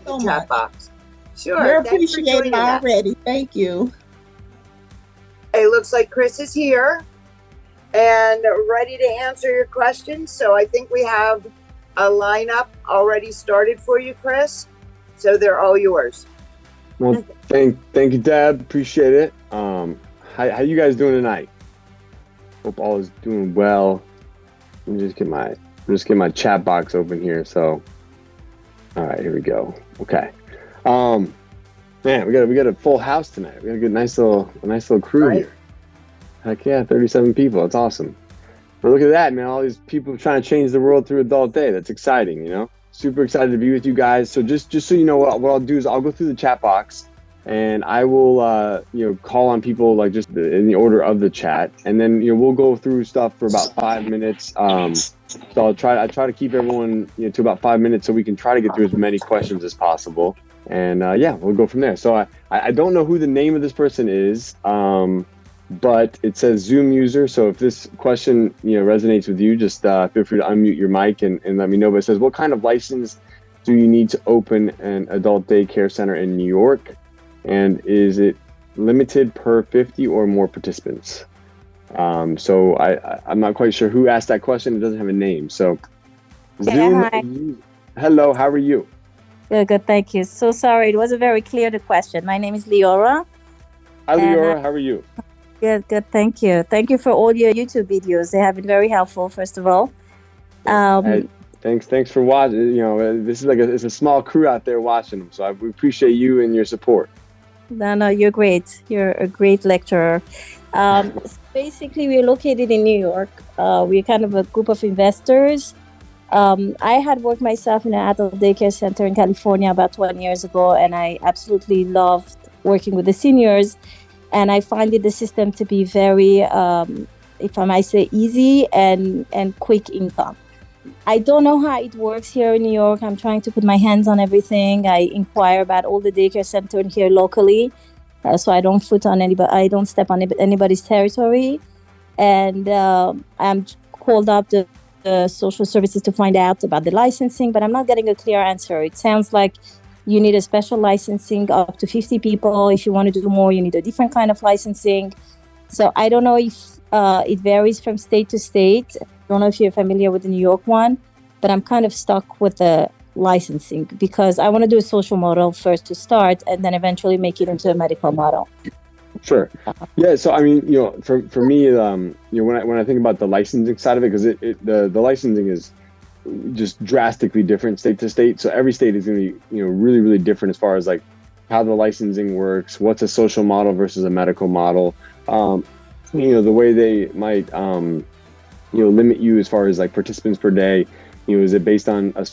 the so chat much. box. Sure. You're Thanks for appreciated joining us. already. Thank you. It looks like Chris is here and ready to answer your questions. So I think we have a lineup already started for you, Chris. So they're all yours. Well, thank you, Deb. Appreciate it. How you guys doing tonight? Hope all is doing well. Let me just get my chat box open here. So, all right, here we go. Okay. Man, we got a full house tonight. We got a good, nice little crew Right. here. Heck yeah, 37 people. That's awesome. But look at that, man. All these people trying to change the world through Adult Day. That's exciting, you know? Super excited to be with you guys. So just so you know, what I'll do is I'll go through the chat box and I will, call on people like just in the order of the chat. And then, we'll go through stuff for about 5 minutes. So I try to keep everyone, to about 5 minutes so we can try to get through as many questions as possible. And we'll go from there. So I don't know who the name of this person is. But it says Zoom user. So if this question, resonates with you, just feel free to unmute your mic and let me know. But it says, what kind of license do you need to open an adult daycare center in New York? And is it limited per 50 or more participants? So I'm not quite sure who asked that question. It doesn't have a name. So Zoom, Hi. hello, how are you? Good, thank you. So sorry, it wasn't very clear, the question. My name is Leora. Hi, Leora, how are you? Good, thank you. Thank you for all your YouTube videos. They have been very helpful, first of all. Hey, thanks for watching. This is it's a small crew out there watching them. So we appreciate you and your support. No, you're great. You're a great lecturer. Basically, we're located in New York. We're kind of a group of investors. I had worked myself in an adult daycare center in California about 20 years ago, and I absolutely loved working with the seniors. And I find the system to be very, if I might say, easy and quick income. I don't know how it works here in New York. I'm trying to put my hands on everything. I inquire about all the daycare centers here locally, so I don't I don't step on anybody's territory. And I'm called up the social services to find out about the licensing, but I'm not getting a clear answer. It sounds like you need a special licensing up to 50 people. If you want to do more, you need a different kind of licensing. So I don't know if it varies from state to state. I don't know if you're familiar with the New York one, but I'm kind of stuck with the licensing because I want to do a social model first to start and then eventually make it into a medical model. Sure. Yeah. So, I mean, for me, when I think about the licensing side of it, because the licensing is just drastically different state to state. So every state is going to be, really, really different as far as like how the licensing works, what's a social model versus a medical model. The way they might, limit you as far as like participants per day, is it based on a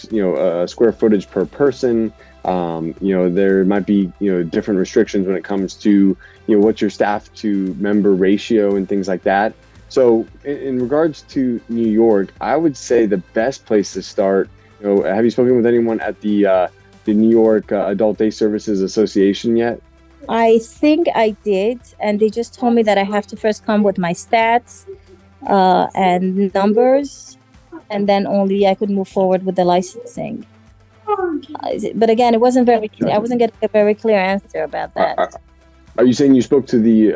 square footage per person? There might be, different restrictions when it comes to, what's your staff to member ratio and things like that. So in regards to New York, I would say the best place to start, have you spoken with anyone at the New York Adult Day Services Association yet? I think I did, and they just told me that I have to first come with my stats and numbers, and then only I could move forward with the licensing. But again, it wasn't very clear. I wasn't getting a very clear answer about that. Are you saying you spoke to the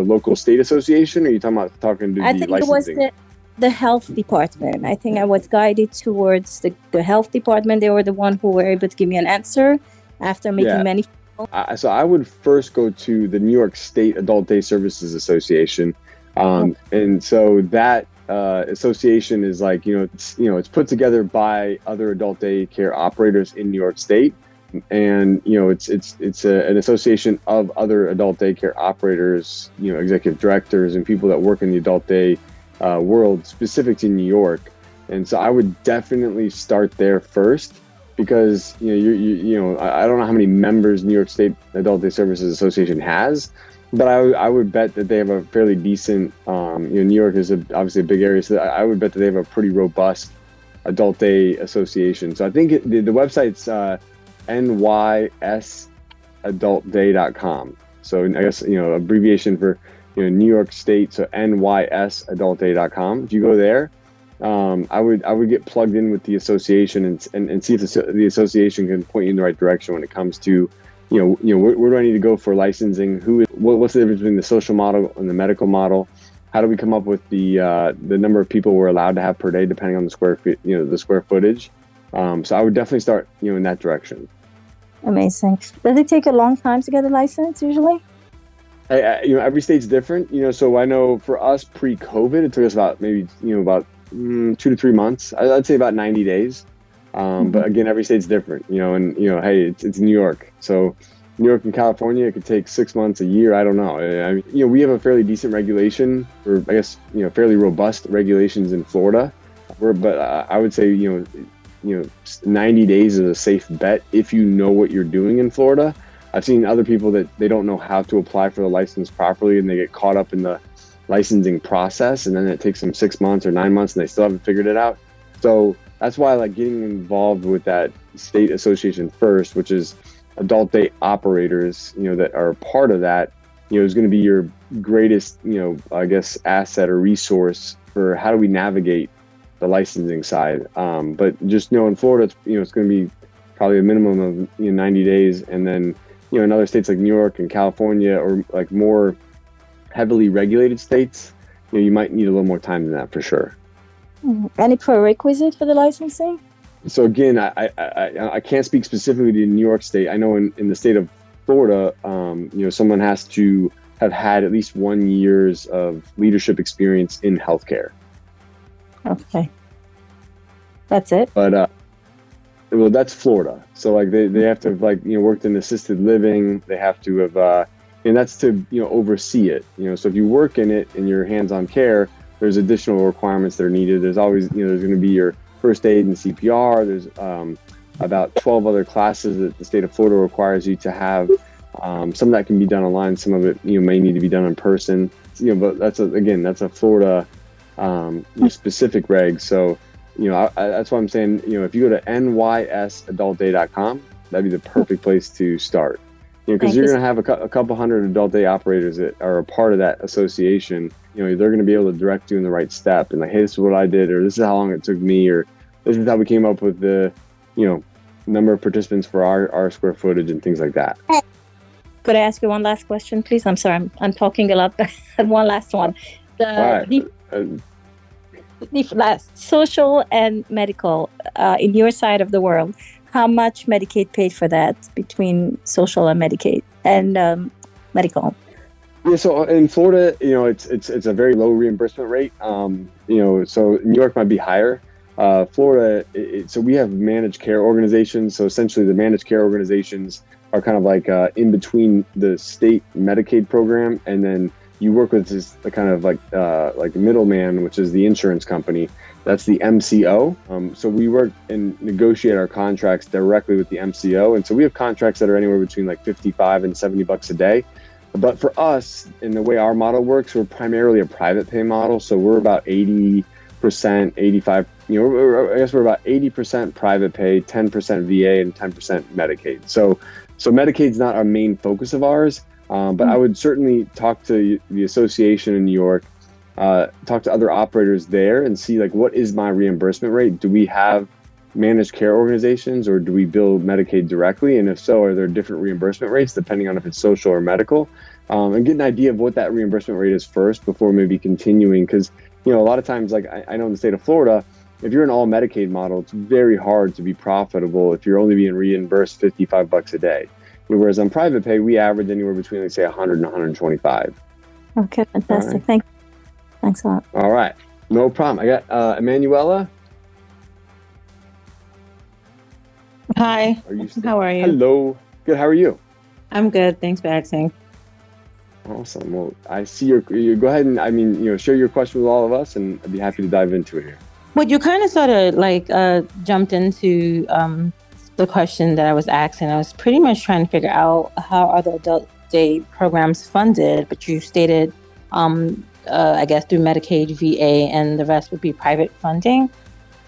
local state association, or are you talking to the licensing? I think it was the health department. I think I was guided towards the health department. They were the one who were able to give me an answer after making many. So I would first go to the New York State Adult Day Services Association, and so that association is like it's put together by other adult day care operators in New York State. And it's an association of other adult daycare operators, executive directors, and people that work in the adult day world specific to New York. And so I would definitely start there first because I don't know how many members New York State Adult Day Services Association has, but I would bet that they have a fairly decent. New York is obviously a big area, so I would bet that they have a pretty robust adult day association. So I think the website's nysadultday.com. So I guess, abbreviation for, New York State. So nysadultday.com. If you go there I would get plugged in with the association and see if the association can point you in the right direction when it comes to, where do I need to go for licensing? What's the difference between the social model and the medical model? How do we come up with the number of people we're allowed to have per day, depending on the square feet, the square footage? So I would definitely start, in that direction. Amazing. Does it take a long time to get a license usually? Every state's different, so I know for us pre-COVID, it took us about maybe, about 2 to 3 months. I'd say about 90 days. But again, every state's different, and, hey, it's New York. So New York and California, it could take 6 months, a year. I don't know. I mean, we have a fairly decent regulation, or I guess, fairly robust regulations in Florida. But I would say, 90 days is a safe bet if you know what you're doing in Florida. I've seen other people that they don't know how to apply for the license properly, and they get caught up in the licensing process, and then it takes them 6 months or 9 months, and they still haven't figured it out. So that's why I like getting involved with that state association first, which is adult day operators, that are part of that, is going to be your greatest, I guess, asset or resource for how do we navigate the licensing side. But just in Florida, it's going to be probably a minimum of 90 days, and then in other states like New York and California, or like more heavily regulated states, you might need a little more time than that for sure. Any prerequisite for the licensing? So again, I can't speak specifically to New York State. I know in the state of Florida, someone has to have had at least 1 year's of leadership experience in healthcare. Okay. That's it? But, well, that's Florida. So like they have to have worked in assisted living. They have to have, and that's to, oversee it. So if you work in it and you're hands-on care, there's additional requirements that are needed. There's always, there's going to be your first aid and CPR. There's about 12 other classes that the state of Florida requires you to have. Some of that can be done online. Some of it, may need to be done in person. But that's a Florida specific reg. So, that's why I'm saying, if you go to nysadultday.com, that'd be the perfect place to start. Because you're going to have a couple hundred adult day operators that are a part of that association. They're going to be able to direct you in the right step, and like, hey, this is what I did, or this is how long it took me, or this is how we came up with the, number of participants for our square footage and things like that. Could I ask you one last question, please? I'm sorry, I'm talking a lot. One last one. The last social and medical in your side of the world. How much Medicaid paid for that between social and Medicaid and medical? Yeah, so in Florida, it's a very low reimbursement rate. So New York might be higher. Florida, so we have managed care organizations. So essentially, the managed care organizations are kind of like in between the state Medicaid program, and then you work with this kind of like middleman, which is the insurance company. That's the MCO. So we work and negotiate our contracts directly with the MCO. And so we have contracts that are anywhere between like $55 and $70 a day. But for us, in the way our model works, we're primarily a private pay model. So we're about 80%, 85%, I guess we're about 80% private pay, 10% VA, and 10% Medicaid. So Medicaid's not our main focus of ours. But I would certainly talk to the association in New York, talk to other operators there and see what is my reimbursement rate? Do we have managed care organizations, or do we bill Medicaid directly? And if so, are there different reimbursement rates depending on if it's social or medical? And get an idea of what that reimbursement rate is first before maybe continuing. Because, a lot of times, I know in the state of Florida, if you're an all Medicaid model, it's very hard to be profitable if you're only being reimbursed $55 a day. Whereas on private pay, we average anywhere between, say, 100 and 125. Okay, fantastic. Right. Thanks a lot. All right. No problem. I got Emanuela. Hi. How are you? Hello. Good. How are you? I'm good. Thanks for asking. Awesome. Well, I see you go ahead and, share your question with all of us, and I'd be happy to dive into it here. Well, you kind of sort of jumped into the question that I was asking. I was pretty much trying to figure out how are the adult day programs funded, but you stated, I guess, through Medicaid, VA, and the rest would be private funding.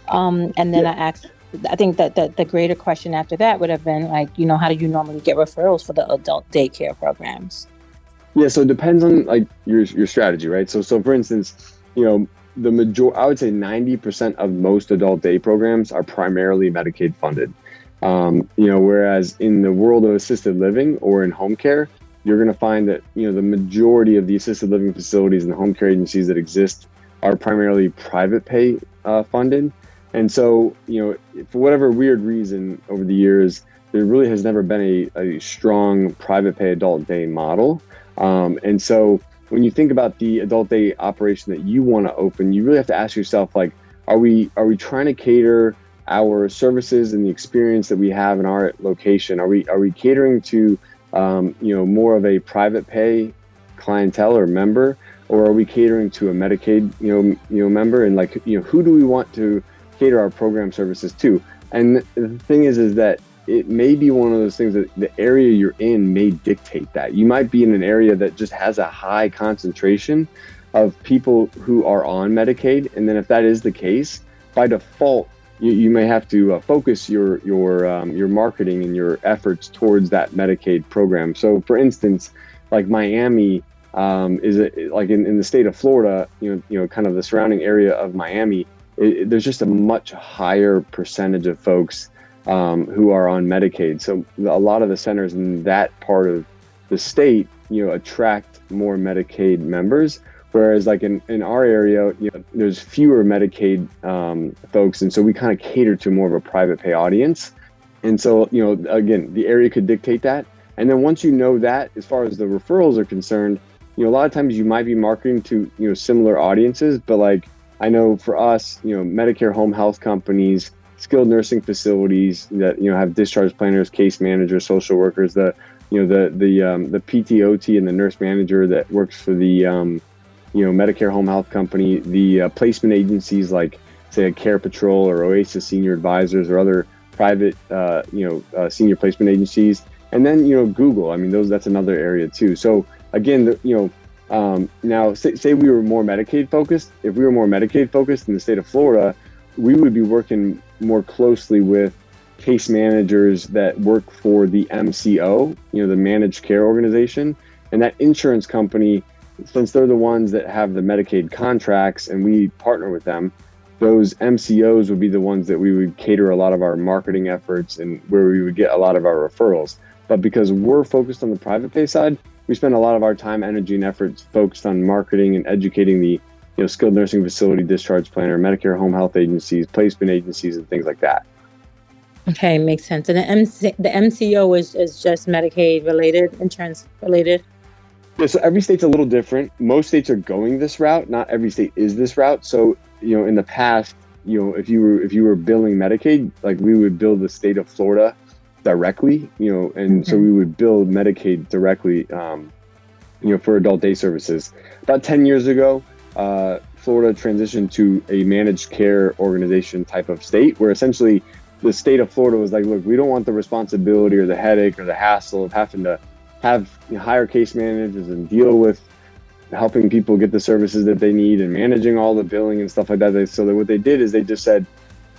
And then I asked, I think that the greater question after that would have been how do you normally get referrals for the adult daycare programs? Yeah, so it depends on your strategy, right? So for instance, I would say 90% of most adult day programs are primarily Medicaid funded. Whereas in the world of assisted living or in home care, you're going to find that, the majority of the assisted living facilities and the home care agencies that exist are primarily private pay funded. And so, for whatever weird reason over the years, there really has never been a strong private pay adult day model. And so when you think about the adult day operation that you want to open, you really have to ask yourself, like, are we trying to cater our services and the experience that we have in our location? Are we catering to more of a private pay clientele or member, or are we catering to a Medicaid member? And who do we want to cater our program services to? And the thing is that it may be one of those things that the area you're in may dictate that. You might be in an area that just has a high concentration of people who are on Medicaid, and then if that is the case, by default, you may have to focus your marketing and your efforts towards that Medicaid program. So, for instance, like Miami is in the state of Florida, kind of the surrounding area of Miami, there's just a much higher percentage of folks who are on Medicaid. So a lot of the centers in that part of the state, attract more Medicaid members. Whereas like in our area, there's fewer Medicaid folks. And so we kind of cater to more of a private pay audience. And so, again, the area could dictate that. And then once you know that, as far as the referrals are concerned, a lot of times you might be marketing to, similar audiences. But like, I know for us, Medicare home health companies, skilled nursing facilities that, have discharge planners, case managers, social workers, the PTOT and the nurse manager that works for the, Medicare home health company, the placement agencies like, say, a Care Patrol or Oasis Senior Advisors or other private, senior placement agencies. And then, Google, I mean, that's another area too. So again, now say we were more Medicaid focused. If we were more Medicaid focused in the state of Florida, we would be working more closely with case managers that work for the MCO, the managed care organization. And that insurance company, since they're the ones that have the Medicaid contracts and we partner with them, those MCOs would be the ones that we would cater a lot of our marketing efforts and where we would get a lot of our referrals. But because we're focused on the private pay side, we spend a lot of our time, energy, and efforts focused on marketing and educating the skilled nursing facility, discharge planner, Medicare home health agencies, placement agencies, and things like that. Okay, makes sense. And the MCO is just Medicaid related, insurance related? Yeah, so every state's a little different. Most states are going this route. Not every state is this route. So, in the past, if you were billing Medicaid, like we would bill the state of Florida directly, and so we would bill Medicaid directly, for adult day services. About 10 years ago, Florida transitioned to a managed care organization type of state where essentially the state of Florida was like, look, we don't want the responsibility or the headache or the hassle of having to hire case managers and deal with helping people get the services that they need and managing all the billing and stuff like that. So what they did is they just said,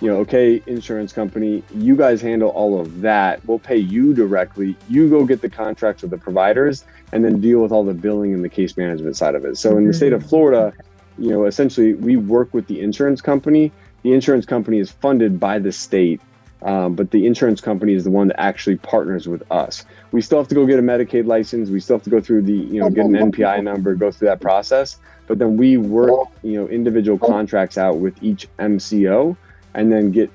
okay, insurance company, you guys handle all of that. We'll pay you directly. You go get the contracts with the providers and then deal with all the billing and the case management side of it. So in the state of Florida, essentially we work with the insurance company. The insurance company is funded by the state, but the insurance company is the one that actually partners with us. We still have to go get a Medicaid license. We still have to go through the, get an NPI number, go through that process. But then we work, individual contracts out with each MCO and then get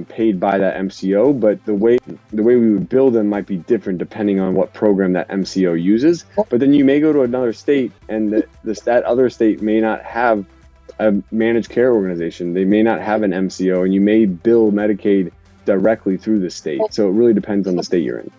paid by that MCO. But the way we would bill them might be different depending on what program that MCO uses. But then you may go to another state and that other state may not have a managed care organization. They may not have an MCO, and you may bill Medicaid directly through the state. So it really depends on the state you're in.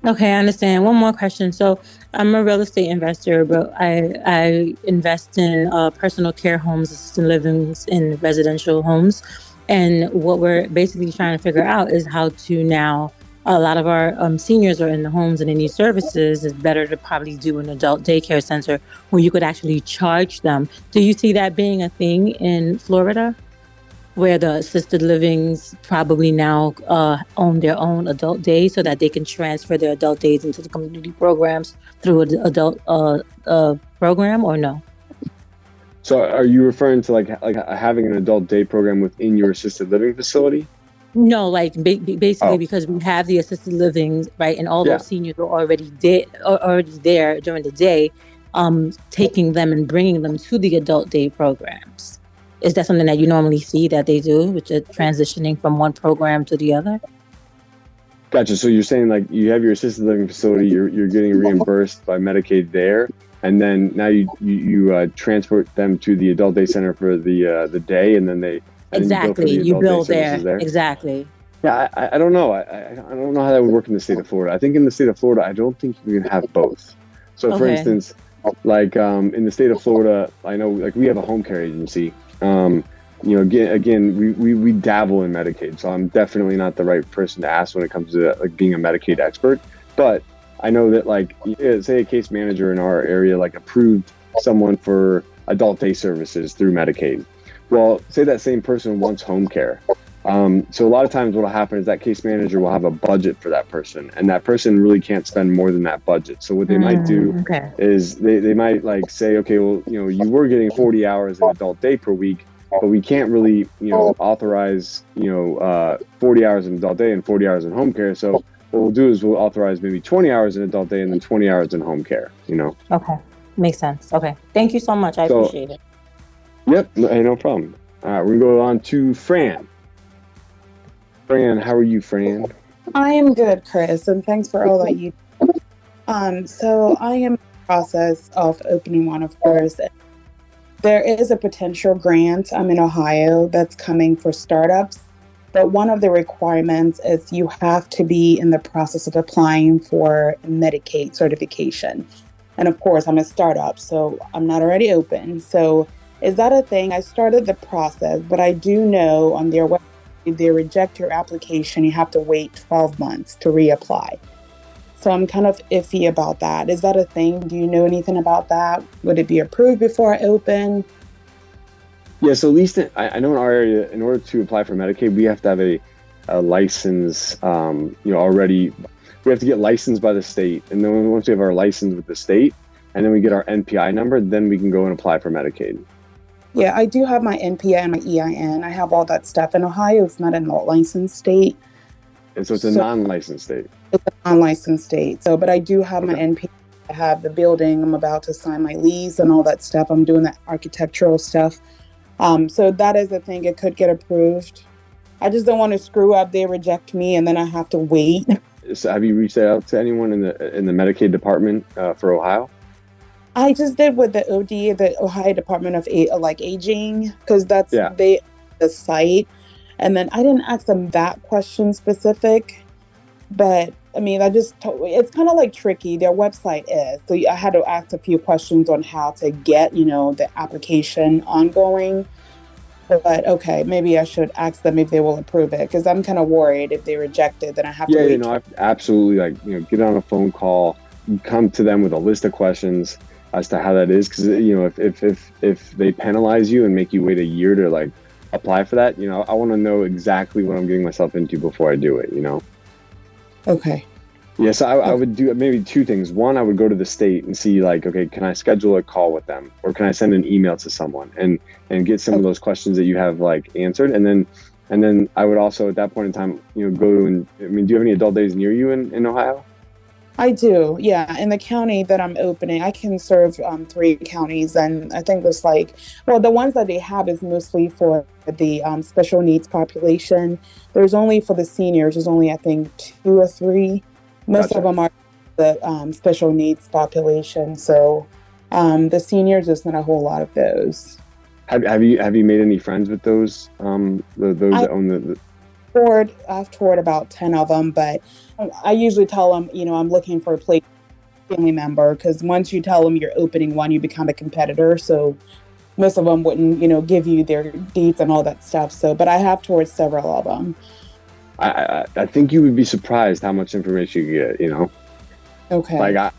Okay, I understand. One more question. So I'm a real estate investor, but I invest in personal care homes, assisted livings, in residential homes. And what we're basically trying to figure out is how to now, a lot of our seniors are in the homes and they need services. It's better to probably do an adult daycare center where you could actually charge them. Do you see that being a thing in Florida, where the assisted livings probably now own their own adult days so that they can transfer their adult days into the community programs through an adult program, or no? So are you referring to like having an adult day program within your assisted living facility? No, like basically Oh, because we have the assisted living, right, and all yeah. those seniors are already there during the day, taking them and bringing them to the adult day programs. Is that something that you normally see that they do, which is transitioning from one program to the other? Gotcha. So you're saying like you have your assisted living facility, you're getting reimbursed by Medicaid there, and then now you transport them to the adult day center for the day, and then you bill for Exactly. the You adult day build services there. there. Exactly. Yeah, I don't know. I don't know how that would work in the state of Florida. I think in the state of Florida, I don't think you can have both. So for Okay. instance, like in the state of Florida, I know like we have a home care agency. Again, we dabble in Medicaid, so I'm definitely not the right person to ask when it comes to like being a Medicaid expert. But I know that like say a case manager in our area like approved someone for adult day services through Medicaid. Well, say that same person wants home care. So a lot of times what will happen is that case manager will have a budget for that person, and that person really can't spend more than that budget. So what they might do Okay. is they might like say, okay, well, you were getting 40 hours in adult day per week, but we can't really, authorize, 40 hours in adult day and 40 hours in home care. So what we'll do is we'll authorize maybe 20 hours in adult day and then 20 hours in home care, Okay. Makes sense. Okay. Thank you so much. I So, appreciate it. Yep, hey, no problem. All right, we're gonna go on to Fran. Fran, how are you, Fran? I am good, Chris, and thanks for all that you do. So I am in the process of opening one, of course. There is a potential grant in Ohio that's coming for startups, but one of the requirements is you have to be in the process of applying for Medicaid certification. And of course, I'm a startup, so I'm not already open. So is that a thing? I started the process, but I do know on their website, if they reject your application, you have to wait 12 months to reapply. So I'm kind of iffy about that. Is that a thing? Do you know anything about that? Would it be approved before I open? Yeah, so at least I know in our area, in order to apply for Medicaid, we have to have a license, already. We have to get licensed by the state. And then once we have our license with the state, and then we get our NPI number, then we can go and apply for Medicaid. Yeah, I do have my NPI and my EIN. I have all that stuff. And Ohio is not a licensed state. And so it's a non-licensed state. It's a non-licensed state. So, but I do have my Okay. NPI. I have the building. I'm about to sign my lease and all that stuff. I'm doing the architectural stuff. So that is a thing. It could get approved. I just don't want to screw up. They reject me and then I have to wait. So have you reached out to anyone in the Medicaid department for Ohio? I just did with the OD, the Ohio Department of Aging, because that's Yeah. the site. And then I didn't ask them that question specific, but I mean, it's kind of like tricky. Their website is. So I had to ask a few questions on how to get, the application ongoing. But okay, maybe I should ask them if they will approve it, because I'm kind of worried if they reject it, then I have to wait. Absolutely. Get on a phone call, come to them with a list of questions as to how that is, because if they penalize you and make you wait a year to like apply for that, I want to know exactly what I'm getting myself into before I do it. Okay. Yes, I would do maybe two things. One, I would go to the state and see like, okay, can I schedule a call with them, or can I send an email to someone and get some of those questions that you have like answered, and then I would also at that point in time, go and do you have any adult days near you in Ohio? I do, yeah. In the county that I'm opening, I can serve 3 counties, and I think it's the ones that they have is mostly for the special needs population. There's only for the seniors. There's only I think 2 or 3. Most Gotcha. of them are the special needs population. So the seniors, there's not a whole lot of those. Have you made any friends with those those that own the I've toured about 10 of them, but I usually tell them, I'm looking for a family member, because once you tell them you're opening one, you become a competitor. So most of them wouldn't, give you their deeds and all that stuff. So, but I have toured several of them. I think you would be surprised how much information you get, Okay. I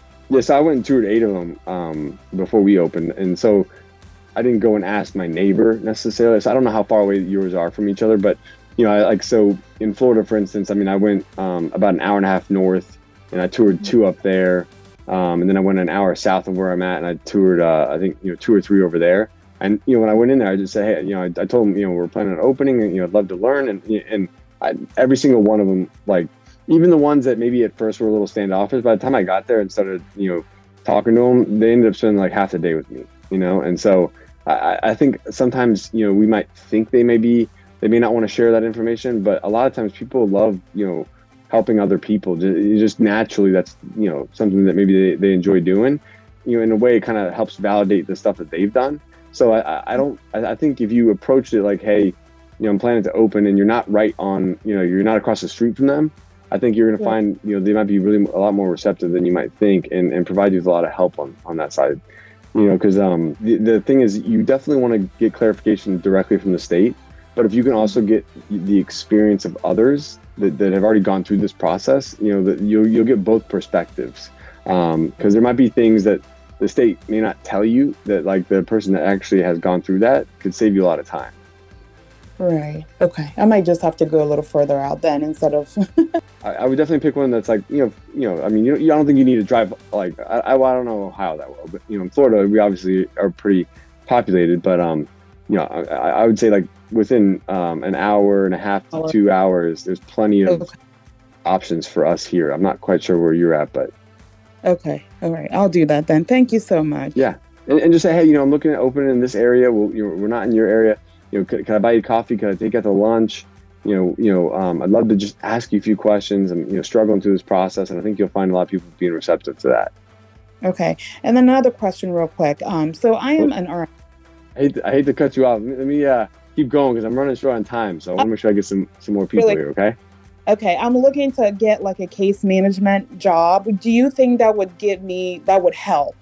went and toured 8 of them before we opened, and so I didn't go and ask my neighbor necessarily. So I don't know how far away yours are from each other, but so in Florida, for instance, I went about an hour and a half north, and I toured 2 up there, and then I went an hour south of where I'm at, and I toured I think 2 or 3 over there. And, when I went in there, I just said, hey, I told them, we're planning on opening and, I'd love to learn. And every single one of them, like, even the ones that maybe at first were a little standoffish, by the time I got there and started, talking to them, they ended up spending like half the day with me, And so I think sometimes, we might think they may not want to share that information, but a lot of times people love, helping other people. Just naturally, that's, something that maybe they enjoy doing. In a way, it kind of helps validate the stuff that they've done. So I think if you approach it like, hey, I'm planning to open, and you're not right on, you're not across the street from them, I think you're going to find, they might be really a lot more receptive than you might think, and provide you with a lot of help on that side. Because the thing is, you definitely want to get clarification directly from the state, but if you can also get the experience of others that have already gone through this process, that you'll get both perspectives. Because there might be things that the state may not tell you, that like the person that actually has gone through that could save you a lot of time. Right. Okay. I might just have to go a little further out then instead of. I would definitely pick one that's like, I mean, I don't think you need to drive, like, I don't know Ohio that well, but, in Florida, we obviously are pretty populated, but, I would say like within an hour and a half to 2 hours, there's plenty of options for us here. I'm not quite sure where you're at, but. Okay. All right. I'll do that then. Thank you so much. Yeah. And just say, hey, I'm looking at opening in this area. Well, we're not in your area. Can I buy you coffee? Can I take you out to lunch? I'd love to just ask you a few questions and, struggling through this process. And I think you'll find a lot of people being receptive to that. Okay. And then another question real quick. So I am an RN. I hate to cut you off. Let me keep going because I'm running short on time. So I want to make sure I get some more people here. Okay. Okay. I'm looking to get like a case management job. Do you think that would help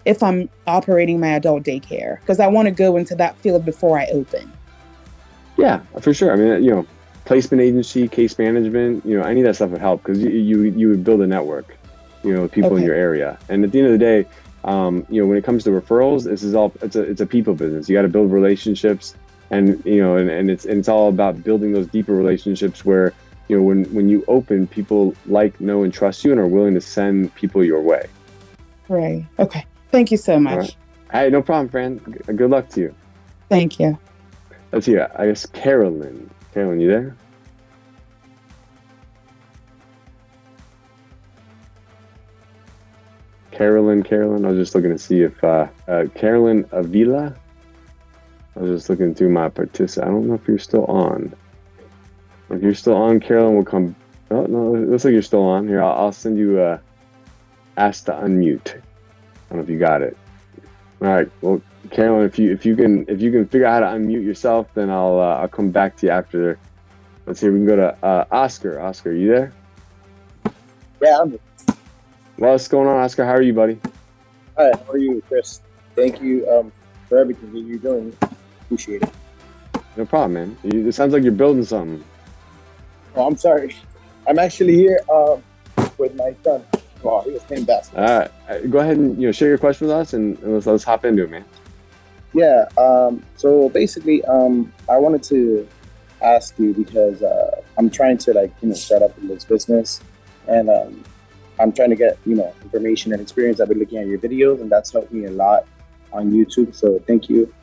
if I'm operating my adult daycare? Because I want to go into that field before I open. Yeah, for sure. I mean, placement agency, case management, any of that stuff would help because you would build a network, with people in your area. And at the end of the day, when it comes to referrals, this is all, it's a people business. You got to build relationships, and it's all about building those deeper relationships where, when you open, people like, know, and trust you and are willing to send people your way. Right. Okay. Thank you so much. Right. Hey, no problem, friend. Good luck to you. Thank you. Let's see. I guess Carolyn. Carolyn, you there? Carolyn. I was just looking to see if Carolyn Avila. I was just looking through my participant. I don't know if you're still on. If you're still on, Carolyn will come. Oh no, it looks like you're still on. Here, I'll send you a ask to unmute. I don't know if you got it. All right. Well, Carolyn, if you can figure out how to unmute yourself, then I'll come back to you after. Let's see. We can go to Oscar. Oscar, you there? Yeah, I'm here. What's going on, Oscar? How are you, buddy? Hi. How are you, Chris? Thank you for everything that you're doing. Appreciate it. No problem, man. It sounds like you're building something. Oh, I'm sorry. I'm actually here with my son. Oh, he was playing basketball. All right. Go ahead and share your question with us, and let's hop into it, man. Yeah. So basically, I wanted to ask you because I'm trying to start up in this business, and I'm trying to get information and experience. I've been looking at your videos, and that's helped me a lot on YouTube. So thank you.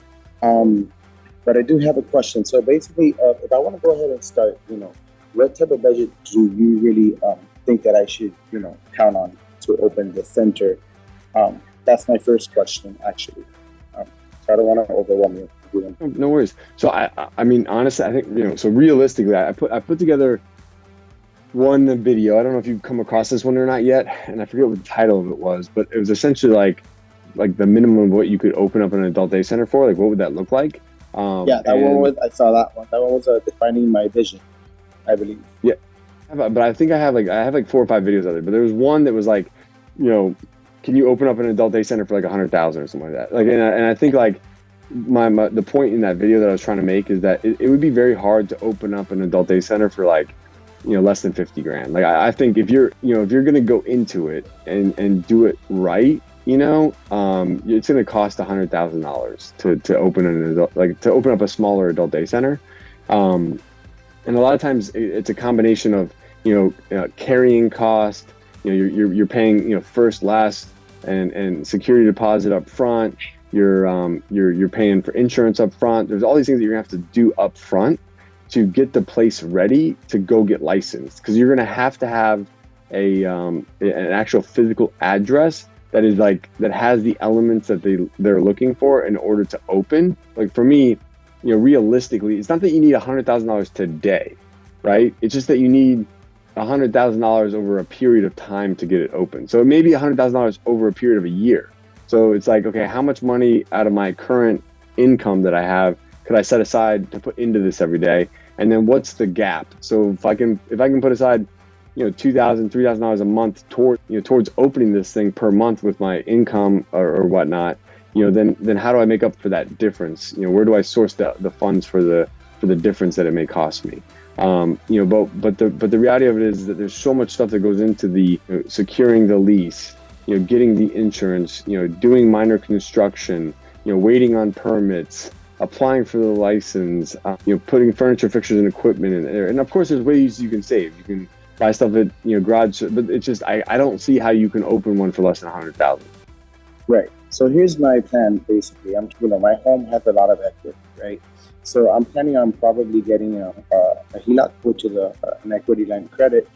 But I do have a question. So basically, if I want to go ahead and start, what type of budget do you really think that I should, count on to open the center? That's my first question, actually. So I don't want to overwhelm you. No worries. So I mean, honestly, I think so realistically, I put together one video. I don't know if you've come across this one or not yet, and I forget what the title of it was, but it was essentially like the minimum of what you could open up an adult day center for. Like, what would that look like? Yeah, I saw that one. That one was defining my vision, I believe. Yeah, but I think I have like 4 or 5 videos of it. But there was one that was like, can you open up an adult day center for like $100,000 or something like that? Like, and I think like the point in that video that I was trying to make is that it would be very hard to open up an adult day center for like, less than $50,000. Like, I think if you're going to go into it and do it right, it's going to cost $100,000 to open an adult, to open up a smaller adult day center. And a lot of times it's a combination of, carrying cost, you're paying, first, last, and security deposit up front. you're paying for insurance up front. There's all these things that you're gonna have to do up front to get the place ready to go get licensed, because you're gonna have to have an actual physical address that is like that has the elements that they're looking for in order to open. Like for me, realistically, it's not that you need $100,000 today, right? It's just that you need $100,000 over a period of time to get it open. So it may be $100,000 over a period of a year. So it's like, okay, how much money out of my current income that I have could I set aside to put into this every day? And then what's the gap? So if I can put aside, $2,000, $3,000 a month towards opening this thing per month with my income or whatnot, then how do I make up for that difference? Where do I source the funds for the difference that it may cost me? But the reality of it is that there's so much stuff that goes into the securing the lease, getting the insurance, doing minor construction, waiting on permits, applying for the license, putting furniture, fixtures, and equipment in there. And of course, there's ways you can save. You can buy stuff at garage, but it's just I don't see how you can open one for less than $100,000. Right. So here's my plan. Basically, my home has a lot of equity, right? So I'm planning on probably getting a HELOC, which is an equity line of credit,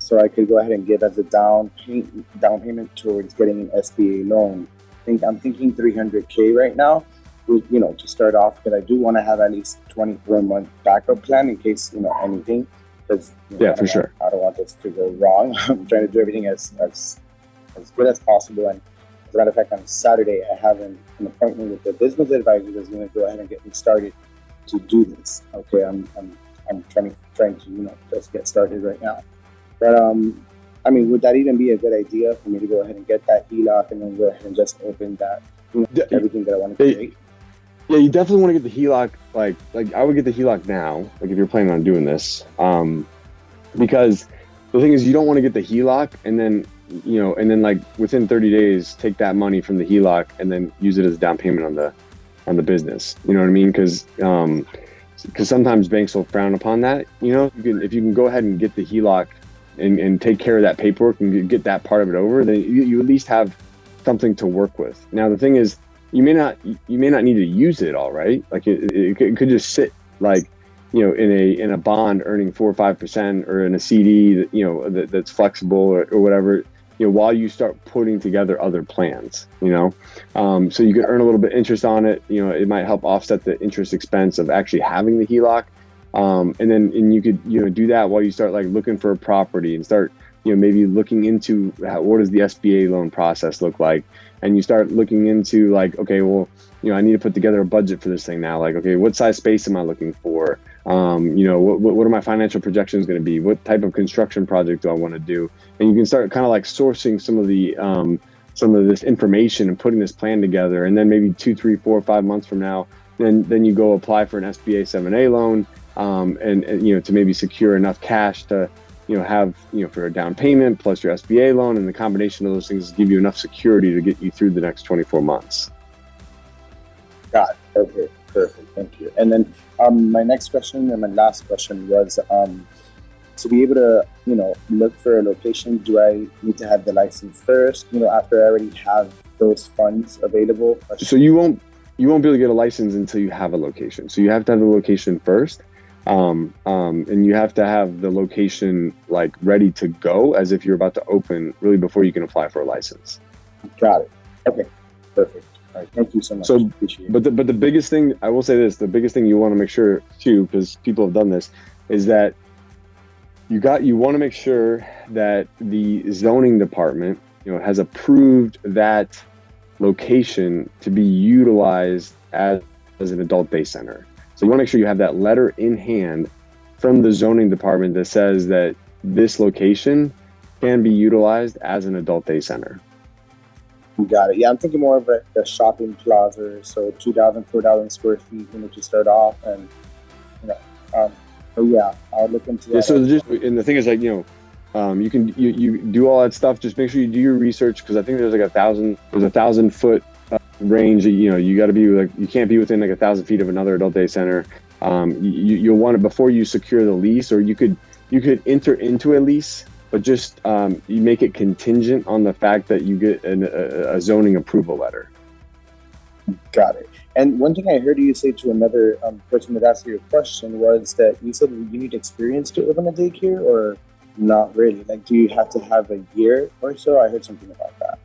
so I could go ahead and give as a down payment towards getting an SBA loan. I'm thinking $300K right now, to start off, because I do want to have at least 24-month backup plan in case anything. Because for sure, I don't want this to go wrong. I'm trying to do everything as good as possible. And as a matter of fact, on Saturday, I have an appointment with the business advisor that's going to go ahead and get me started to do this. Okay, I'm trying to just get started right now. But would that even be a good idea for me to go ahead and get that HELOC and then go ahead and just open that everything that I want to create? Yeah, you definitely want to get the HELOC. Like I would get the HELOC now, like if you're planning on doing this, because the thing is, you don't want to get the HELOC and then like within 30 days take that money from the HELOC and then use it as a down payment on the business. You know what I mean? Because sometimes banks will frown upon that. If you can go ahead and get the HELOC and take care of that paperwork and get that part of it over, then you at least have something to work with. Now the thing is, you may not need to use it all, right? Like it could just sit like, in a bond earning 4 or 5%, or in a CD that's flexible or whatever, while you start putting together other plans, so you can earn a little bit interest on it. It might help offset the interest expense of actually having the HELOC. And you could, do that while you start like looking for a property and start, maybe looking into what does the SBA loan process look like? And you start looking into like, okay, well, I need to put together a budget for this thing now. Like, okay, what size space am I looking for? What are my financial projections going to be? What type of construction project do I want to do? And you can start kind of like sourcing some of this information and putting this plan together. And then maybe 2, 3, 4, 5 months from now, then you go apply for an SBA 7A loan, and to maybe secure enough cash to have for a down payment plus your SBA loan, and the combination of those things give you enough security to get you through the next 24 months. Got it. Okay, perfect. Thank you. And then my next question and my last question was to be able to look for a location. Do I need to have the license first? After I already have those funds available. So you won't be able to get a license until you have a location. So you have to have the location first. And you have to have the location like ready to go as if you're about to open, really, before you can apply for a license. Got it. Okay, perfect. All right, thank you so much. So, appreciate it. But the biggest thing, I will say this, the biggest thing you want to make sure too, because people have done this, is that you want to make sure that the zoning department, has approved that location to be utilized as an adult day center. So you want to make sure you have that letter in hand from the zoning department that says that this location can be utilized as an adult day center. Got it. Yeah, I'm thinking more of a shopping plaza, so 2,000, 4,000 square feet, to start off, and yeah, I'll look into that. Yeah, so and the thing is, like, you do all that stuff. Just make sure you do your research, because I think there's like 1,000 foot range. You got to be like, you can't be within like 1,000 feet of another adult day center. You'll want it before you secure the lease, or you could enter into a lease, but just you make it contingent on the fact that you get a zoning approval letter. Got it. And one thing I heard you say to another person that asked you a question was that you said you need experience to open a daycare, or not really? Like, do you have to have a year or so? I heard something about that.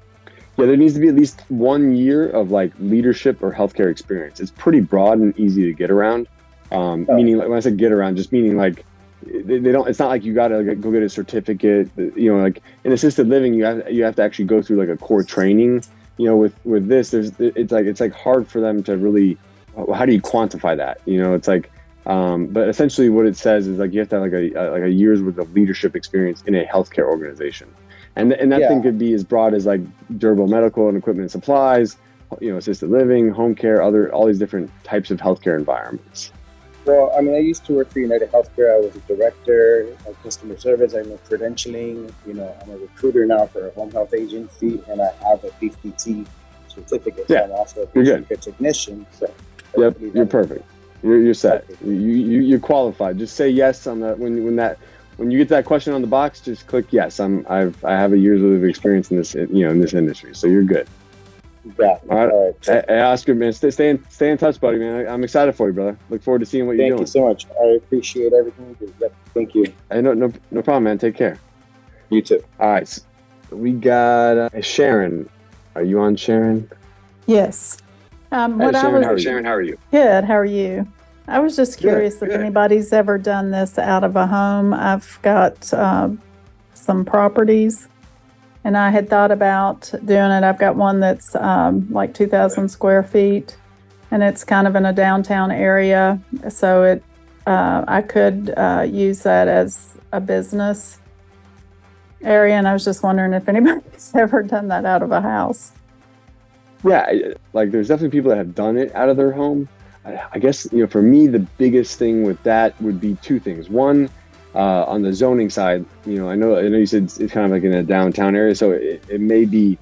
Yeah, there needs to be at least 1 year of like leadership or healthcare experience. It's pretty broad and easy to get around. Meaning, like when I said get around, just meaning like they don't. It's not like you got to like, go get a certificate. You know, like in assisted living, you have to actually go through like a core training. You know, with this, it's like hard for them to really. How do you quantify that? You know, it's like. But essentially, what it says is like you have to have like a year's worth of leadership experience in a healthcare organization. And that thing could be as broad as like durable medical and equipment and supplies, you know, assisted living, home care, all these different types of healthcare environments. Well, I mean, I used to work for United Healthcare. I was a director of customer service. I'm a credentialing. You know, I'm a recruiter now for a home health agency, and I have a PCT certificate. Yeah, so I'm also a you're PCT technician. So yep, you're perfect. You're set. You're qualified. Just say yes on the when you get that question on the box, just click yes. I have a year's worth of experience in this, you know, in this industry, so you're good. Yeah. All right. Hey, Oscar, man, stay in touch, buddy, man. I'm excited for you, brother. Look forward to seeing what you're doing. Thank you so much. I appreciate everything you do. Yep. Thank you. Hey, no problem, man. Take care. You too. All right. So we got Sharon. Are you on, Sharon? Yes. Sharon, how are you? Good. How are you? I was just curious if anybody's ever done this out of a home. I've got some properties, and I had thought about doing it. I've got one that's like 2,000 square feet, and it's kind of in a downtown area. So I could use that as a business area, and I was just wondering if anybody's ever done that out of a house. Yeah, like there's definitely people that have done it out of their home. I guess, you know, for me, the biggest thing with that would be two things. One, on the zoning side, you know, I know you said it's kind of like in a downtown area, so it may be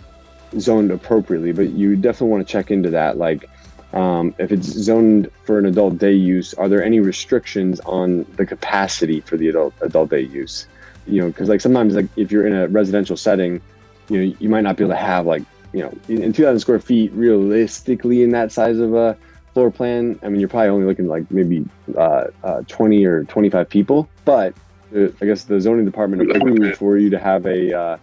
zoned appropriately, but you definitely want to check into that. Like, if it's zoned for an adult day use, are there any restrictions on the capacity for the adult day use? You know, because like sometimes, like if you're in a residential setting, you know, you might not be able to have like, you know, in 2,000 square feet, realistically in that size of a floor plan, I mean, you're probably only looking like maybe 20 or 25 people, but I guess the zoning department approved for you to have a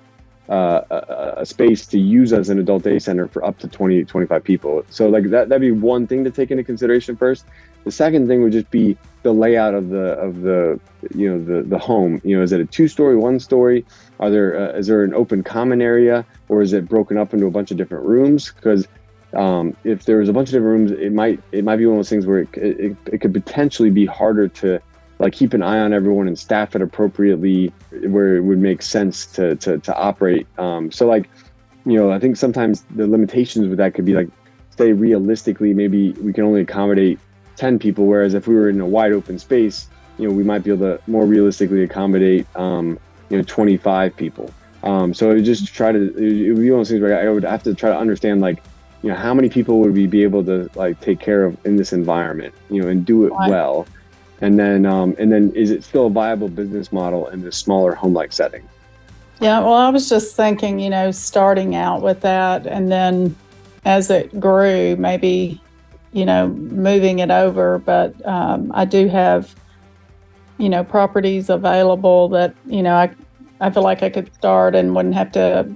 space to use as an adult day center for up to 20, 25 people. So like that'd be one thing to take into consideration first. The second thing would just be the layout of the you know, the home. You know, is it a 2-story, 1-story? Is there an open common area, or is it broken up into a bunch of different rooms? Because if there was a bunch of different rooms, it might be one of those things where it could potentially be harder to like keep an eye on everyone and staff it appropriately, where it would make sense to operate. So like, you know, I think sometimes the limitations with that could be like, say realistically, maybe we can only accommodate 10 people, whereas if we were in a wide open space, you know, we might be able to more realistically accommodate, you know, 25 people. So it would just it would be one of those things where I would have to try to understand, like, you know, how many people would we be able to like take care of in this environment, you know, and do it well. And then is it still a viable business model in this smaller home-like setting? Yeah, well, I was just thinking, you know, starting out with that, and then as it grew, maybe, you know, moving it over. But I do have, you know, properties available that, you know, I feel like I could start and wouldn't have to,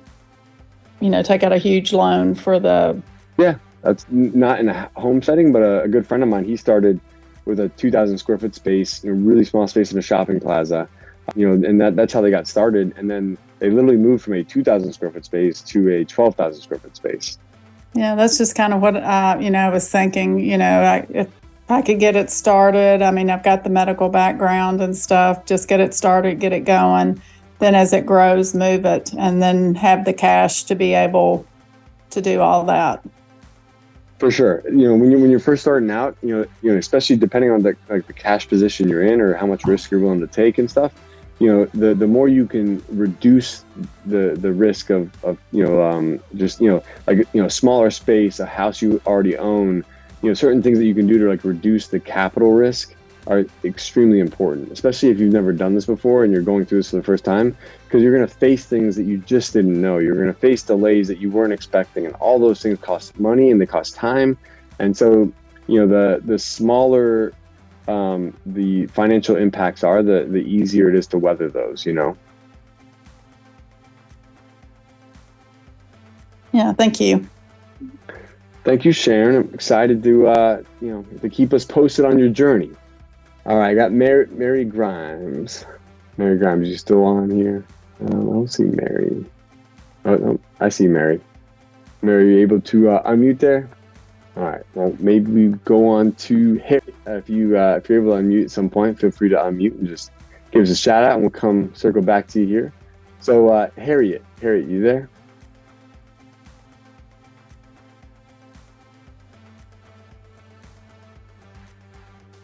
you know, take out a huge loan for the... Yeah, that's not in a home setting, but a good friend of mine, he started with a 2,000 square foot space, a really small space in a shopping plaza, you know, and that's how they got started. And then they literally moved from a 2,000 square foot space to a 12,000 square foot space. Yeah, that's just kind of what, you know, I was thinking, you know, if I could get it started. I mean, I've got the medical background and stuff, just get it started, get it going. Then as it grows, move it, and then have the cash to be able to do all that. For sure. You know, when you're first starting out, you know, especially depending on the cash position you're in or how much risk you're willing to take and stuff, you know, the more you can reduce the risk of you know, just, you know, like, you know, smaller space, a house you already own, you know, certain things that you can do to like reduce the capital risk, are extremely important, especially if you've never done this before and you're going through this for the first time, because you're going to face things that you just didn't know. You're going to face delays that you weren't expecting, and all those things cost money and they cost time. And so, the smaller the financial impacts are, the easier it is to weather those, Yeah, thank you. Thank you, Sharon. I'm excited to keep us posted on your journey. All right, I got Mary Grimes. Mary Grimes, you still on here? I don't see Mary. Oh, no, I see Mary. Mary, are you able to unmute there? All right. Well, maybe we go on to Harry. If you're able to unmute at some point, feel free to unmute and just give us a shout out, and we'll come circle back to you here. So, Harriet, you there?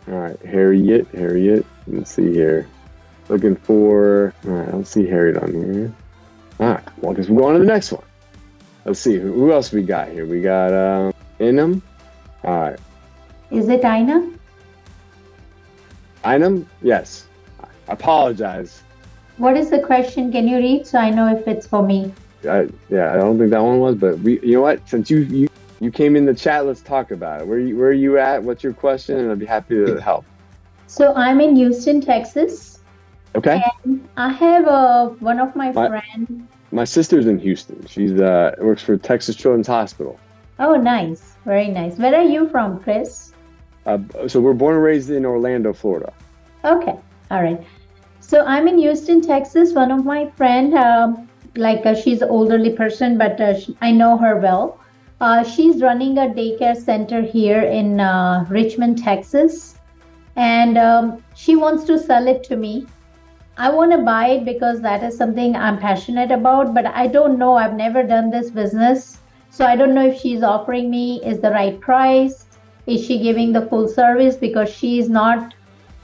All right, Harriet. Let's see here. Looking for. All right, I don't see Harriet on here. All right, well, I guess we'll go on to the next one. Let's see who else we got here. We got Inam. All right. Is it Ina? Inam? Yes. I apologize. What is the question? Can you read so I know if it's for me? I don't think that one was, but you know what? Since you came in the chat, let's talk about it. Where are you at? What's your question? And I'd be happy to help. So I'm in Houston, Texas. Okay. And I have one of my friends. My sister's in Houston. She's works for Texas Children's Hospital. Oh, nice. Very nice. Where are you from, Chris? So we're born and raised in Orlando, Florida. Okay. All right. So I'm in Houston, Texas. One of my friend, she's an elderly person, but I know her well. She's running a daycare center here in Richmond, Texas. And she wants to sell it to me. I want to buy it because that is something I'm passionate about, but I don't know. I've never done this business. So I don't know if she's offering me is the right price. Is she giving the full service because she's not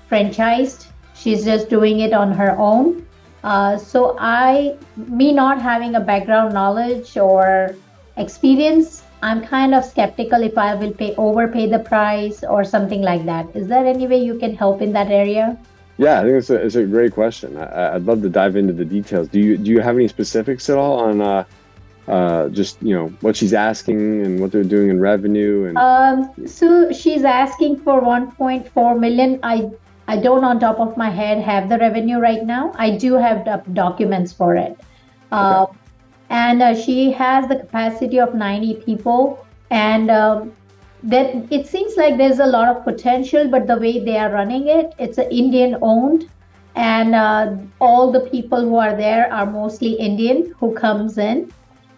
franchised? She's just doing it on her own. So me not having a background knowledge or experience, I'm kind of skeptical if I will overpay the price or something like that. Is there any way you can help in that area? Yeah, I think it's a great question. I'd love to dive into the details. Do you have any specifics at all on just what she's asking and what they're doing in revenue? And so she's asking for 1.4 million. I don't on top of my head have the revenue right now. I do have documents for it. Okay. And she has the capacity of 90 people, and that it seems like there's a lot of potential, but the way they are running it, it's an Indian owned, and all the people who are there are mostly Indian who comes in.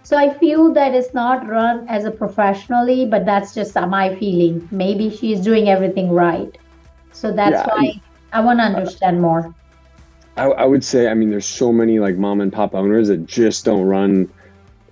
So I feel that it's not run as a professionally, but that's just my feeling. Maybe she's doing everything right. So that's why I want to understand more. I would say, there's so many like mom and pop owners that just don't run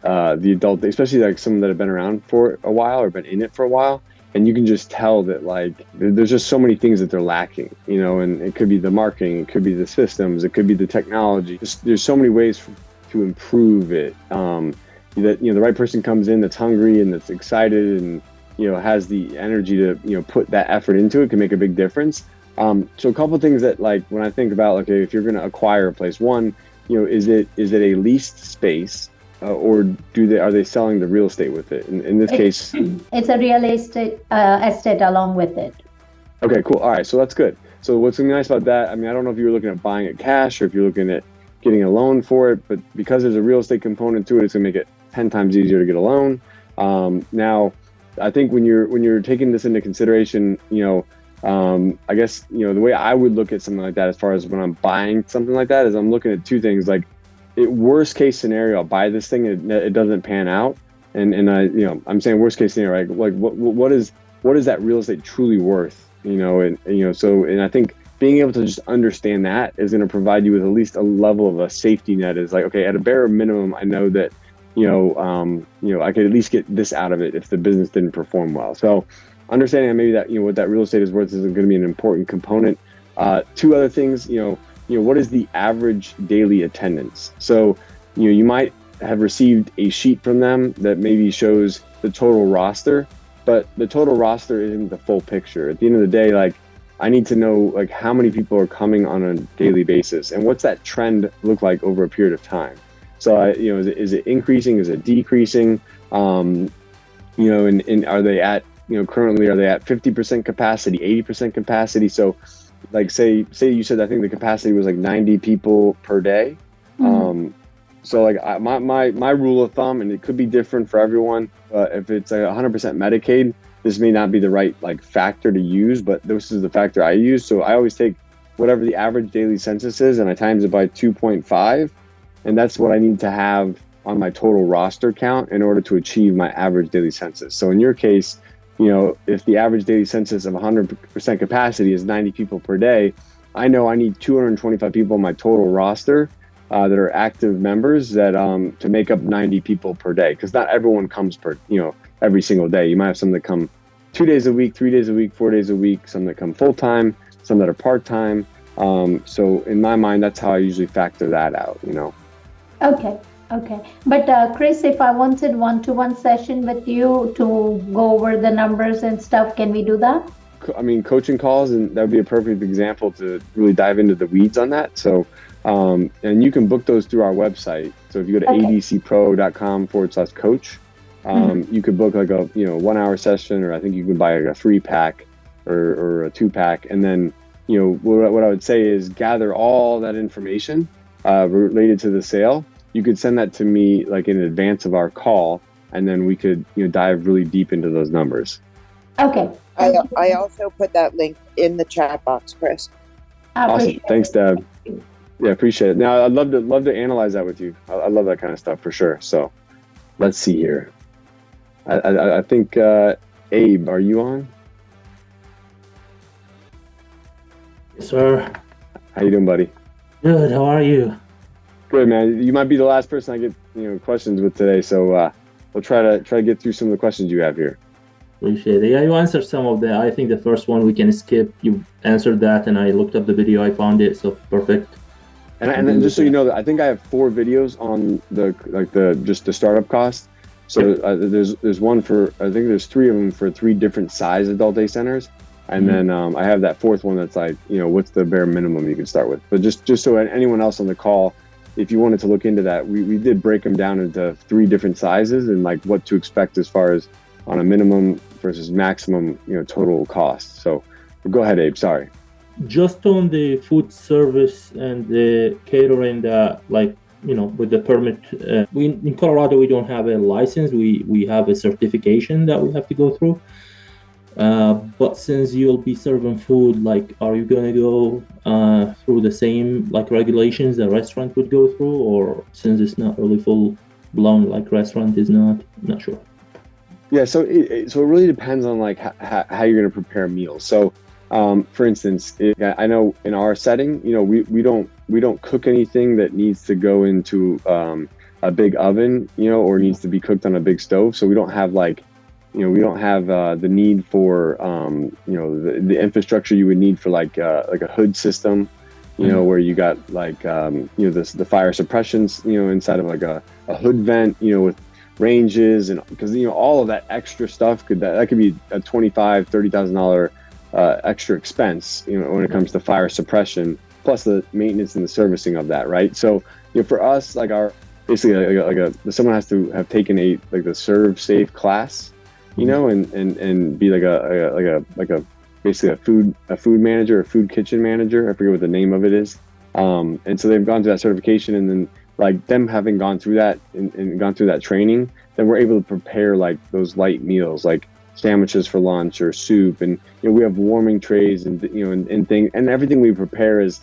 the adult, especially like some that have been around for a while or been in it for a while. And you can just tell that like there's just so many things that they're lacking, and it could be the marketing, it could be the systems, it could be the technology. There's so many ways to improve it. That the right person comes in that's hungry and that's excited and has the energy to put that effort into it can make a big difference. So a couple of things that like when I think about if you're going to acquire a place, one, is it a leased space or are they selling the real estate with it? In this case, it's a real estate along with it. Okay, cool. All right, so that's good. So what's nice about that? I don't know if you were looking at buying it cash or if you're looking at getting a loan for it, but because there's a real estate component to it, it's gonna make it 10 times easier to get a loan. Now, I think when you're taking this into consideration, I guess, the way I would look at something like that as far as when I'm buying something like that is I'm looking at two things. Like, worst case scenario, I'll buy this thing, it doesn't pan out. And I'm saying worst case scenario, like what is that real estate truly worth? And I think being able to just understand that is going to provide you with at least a level of a safety net. Is like, okay, at a bare minimum, I know that, I could at least get this out of it if the business didn't perform well. So understanding that maybe that, what that real estate is worth is going to be an important component. Two other things, what is the average daily attendance? So, you might have received a sheet from them that maybe shows the total roster, but the total roster isn't the full picture. At the end of the day, like, I need to know like how many people are coming on a daily basis and what's that trend look like over a period of time. So is it increasing? Is it decreasing? And are they at, currently are they at 50% capacity, 80% capacity? So like say you said, I think the capacity was like 90 people per day. So like my rule of thumb, and it could be different for everyone, if it's like 100% Medicaid, this may not be the right like factor to use, but this is the factor I use. So I always take whatever the average daily census is and I times it by 2.5. And that's what I need to have on my total roster count in order to achieve my average daily census. So in your case, if the average daily census of 100% capacity is 90 people per day, I know I need 225 people on my total roster that are active members that to make up 90 people per day, because not everyone comes every single day. You might have some that come 2 days a week, 3 days a week, 4 days a week, some that come full time, some that are part time. So in my mind, that's how I usually factor that out. Okay. But Chris, if I wanted one-to-one session with you to go over the numbers and stuff, can we do that? I mean, coaching calls, and that would be a perfect example to really dive into the weeds on that. So, and you can book those through our website. So if you go to adcpro.com/coach, you could book like a 1 hour session, or I think you can buy like a 3-pack or a 2-pack. And then, what I would say is gather all that information related to the sale. You could send that to me like in advance of our call, and then we could dive really deep into those numbers. Okay. I also put that link in the chat box, Chris. Awesome. Thanks, Deb. Yeah, appreciate it. Now, I'd love to analyze that with you. I love that kind of stuff for sure. So let's see here. I think, Abe, are you on? Yes, sir. How you doing, buddy? Good. How are you? Good, man. You might be the last person I get questions with today. So we'll try to get through some of the questions you have here. Appreciate it. Yeah, you answered some of them. I think the first one we can skip. You answered that, and I looked up the video. I found it, so perfect. And then just so you know, I think I have 4 videos on the startup cost. So there's one for, I think there's 3 of them for 3 different size adult day centers, and then I have that 4th one that's like what's the bare minimum you can start with. But just so anyone else on the call, if you wanted to look into that, we did break them down into 3 different sizes and like what to expect as far as on a minimum versus maximum total cost. So go ahead, Abe. Sorry. Just on the food service and the catering, with the permit, we in Colorado we don't have a license. We have a certification that we have to go through. But since you'll be serving food, like, are you gonna go through the same like regulations a restaurant would go through, or since it's not really full blown like restaurant is not sure. Yeah, so it really depends on like how you're gonna prepare meals. So for instance, I know in our setting, we don't cook anything that needs to go into a big oven, or needs to be cooked on a big stove. So we don't have like, we don't have the need for the infrastructure you would need for like a hood system, where you got like the fire suppressions, inside of like a hood vent, with ranges, and because all of that extra stuff could be a $25,000-$30,000 extra expense, when it comes to fire suppression, plus the maintenance and the servicing of that, right? So for us, like our basically someone has to have taken the serve safe class, and be basically a food manager, a food kitchen manager. I forget what the name of it is. And so they've gone through that certification, and then like them having gone through that and gone through that training, then we're able to prepare like those light meals, like sandwiches for lunch or soup, and we have warming trays and and things, and everything we prepare is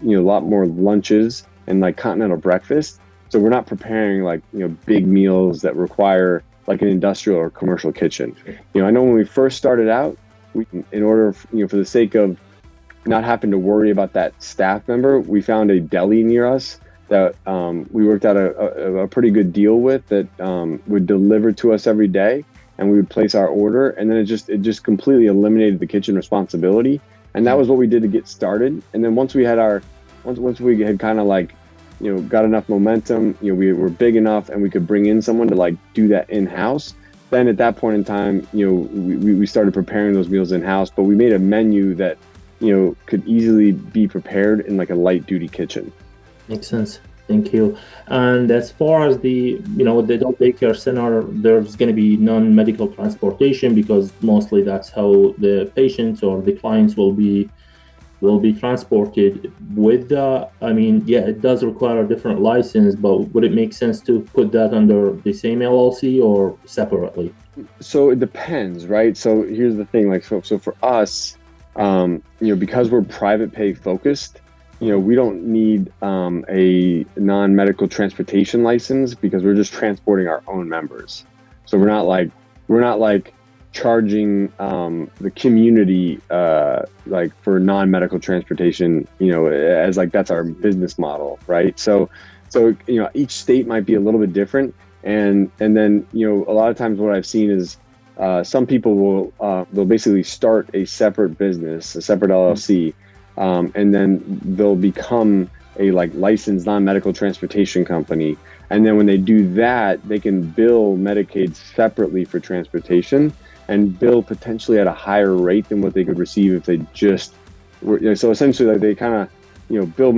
a lot more lunches and like continental breakfast. So we're not preparing like big meals that require like an industrial or commercial kitchen. I know when we first started out, in order for the sake of not having to worry about that staff member, we found a deli near us that we worked out a pretty good deal with, that would deliver to us every day, and we would place our order, and then it just completely eliminated the kitchen responsibility. And that was what we did to get started. And then once we had kind of like got enough momentum, we were big enough and we could bring in someone to like do that in-house, then at that point in time, we started preparing those meals in-house. But we made a menu that could easily be prepared in like a light duty kitchen. Makes sense. Thank you. And as far as the adult daycare center, there's going to be non-medical transportation because mostly that's how the patients or the clients will be transported. With it does require a different license, but would it make sense to put that under the same LLC or separately? So it depends, right? So here's the thing, like, so for us, because we're private pay focused, we don't need a non-medical transportation license because we're just transporting our own members. So we're not like charging the community like for non-medical transportation, as like that's our business model, right? So each state might be a little bit different, and then a lot of times what I've seen is some people will they'll basically start a separate business, a separate LLC. And then they'll become a like licensed non-medical transportation company. And then when they do that, they can bill Medicaid separately for transportation and bill potentially at a higher rate than what they could receive if they just were. So essentially, like, they kind of, bill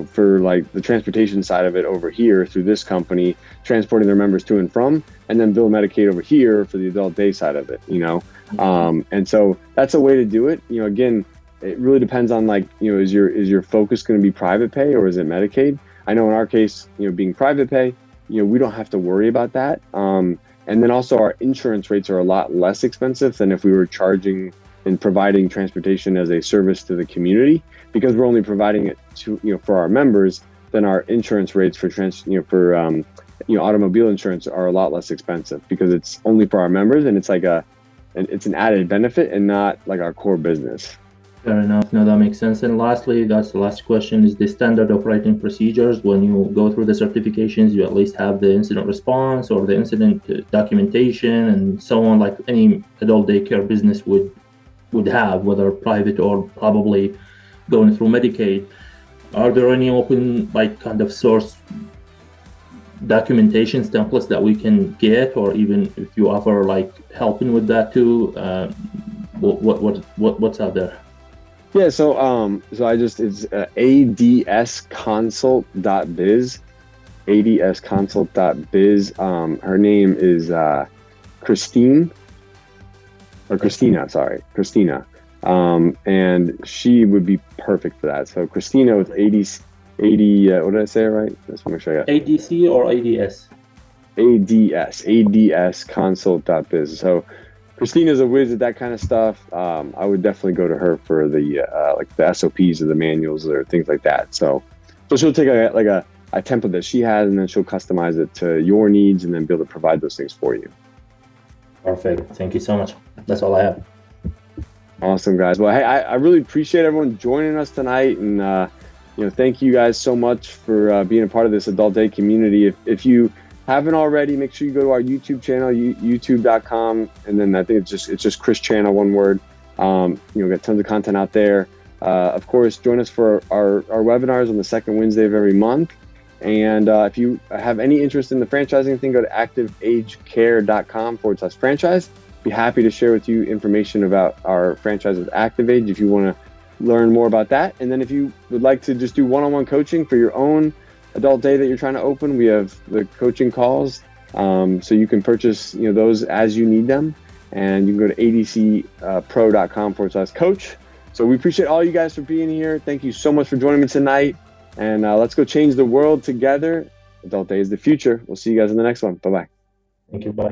for like the transportation side of it over here through this company, transporting their members to and from, and then bill Medicaid over here for the adult day side of it, and so that's a way to do it. Again, it really depends on like, is your focus going to be private pay or is it Medicaid? I know in our case, being private pay, we don't have to worry about that. And then also our insurance rates are a lot less expensive than if we were charging and providing transportation as a service to the community, because we're only providing it to, for our members. Then our insurance rates for automobile insurance are a lot less expensive because it's only for our members, and it's like it's an added benefit and not like our core business. Fair enough. No, that makes sense. And lastly, that's the last question, is the standard operating procedures. When you go through the certifications, you at least have the incident response or the incident documentation and so on, like any adult daycare business would have, whether private or probably going through Medicaid. Are there any open, like, kind of source documentations, templates that we can get, or even if you offer like helping with that too, what's out there? Yeah, so it's adsconsult.biz, adsconsult.biz. Her name is Christina, and she would be perfect for that. So Christina with 80, what did I say it right? Just want to make sure I got ADC or ADS? adsconsult.biz. So Christina's a whiz at that kind of stuff. I would definitely go to her for the like the SOPs or the manuals or things like that. So she'll take a template that she has, and then she'll customize it to your needs, and then be able to provide those things for you. Perfect. Thank you so much. That's all I have. Awesome, guys. Well, hey, I really appreciate everyone joining us tonight, and thank you guys so much for being a part of this adult day community. If you haven't already, make sure you go to our YouTube channel, youtube.com, and then I think it's just Chris Channel, one word. Got tons of content out there. Of course, join us for our webinars on the second Wednesday of every month. And if you have any interest in the franchising thing, go to activeagecare.com/franchise. Be happy to share with you information about our franchise with ActiveAge if you want to learn more about that. And then if you would like to just do one-on-one coaching for your own adult day that you're trying to open, we have the coaching calls, so you can purchase those as you need them, and you can go to adcpro.com/coach. So we appreciate all you guys for being here. Thank you so much for joining me tonight, and let's go change the world together. Adult Day is the future. We'll see you guys in the next one. Bye-bye. Thank you. Bye.